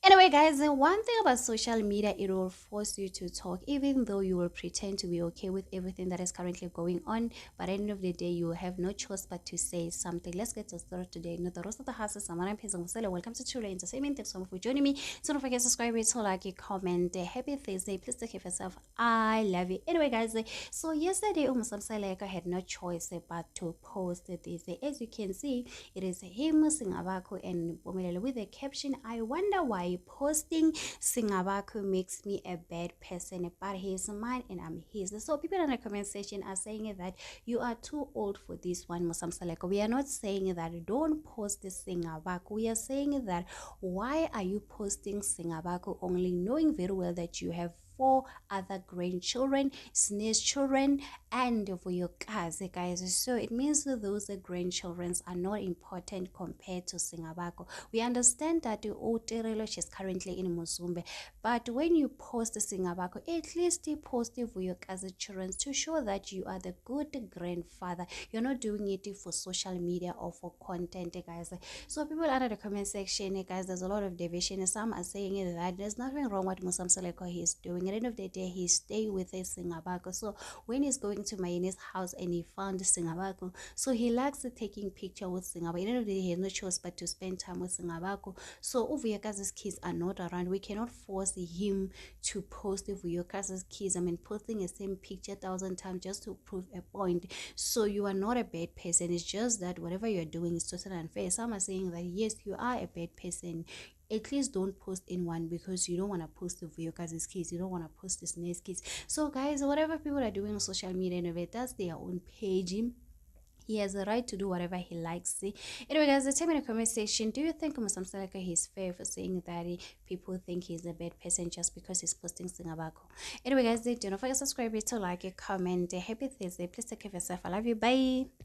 Anyway, guys, the one thing about social media, it will force you to talk, even though you will pretend to be okay with everything that is currently going on. But at the end of the day, you will have no choice but to say something. Let's get to start today. No, the rest of the house is Samara Pezong. Welcome to True Entertainment. Thanks so much for joining me. So don't forget to subscribe, rate, like, comment. Happy Thursday. Please take care of yourself. I love you. Anyway, guys, so yesterday, Saleka had no choice but to post this. As you can see, it is him, Singabako, and Bomelele with the caption, I wonder why posting Singabako makes me a bad person, but he's mine and I'm his. So people in the comment section are saying that you are too old for this one, Musam Saleko. We are not saying that don't post the Singabako. We are saying that why are you posting Singabako only knowing very well that you have four other grandchildren, sneeze children, and for your cars, guys. So it means that those grandchildren are not important compared to Singabako. We understand that the Oterelo is currently in Musumbe, but when you post Singabako, at least you post it for your cousin children to show that you are the good grandfather. You're not doing it for social media or for content, guys. So people under the comment section, guys, there's a lot of division. Some are saying that there's nothing wrong with Musam Saleko he's doing. At the end of the day, he stay with his Singabako. So when he's going to Mayene's house and he found Singabako, so he likes taking picture with Singabako. At the end of the day, he has no choice but to spend time with Singabako. So Uvuyaka's kids are not around. We cannot force him to post Uvuyaka's kids. I mean, posting the same picture 1,000 times just to prove a point. So you are not a bad person. It's just that whatever you're doing is totally unfair. Some are saying that yes, you are a bad person. At least don't post in one because you don't want to post the your cousin's kids. You don't want to post this next kids. So guys, whatever people are doing on social media, anyway, that's their own page. He has a right to do whatever he likes. Anyway, guys, tell me in the comment section, do you think Musam Salaka is fair for saying that people think he's a bad person just because he's posting Singabako? Anyway, guys, do not forget to subscribe, to like, comment. Happy Thursday. Please take care of yourself. I love you. Bye.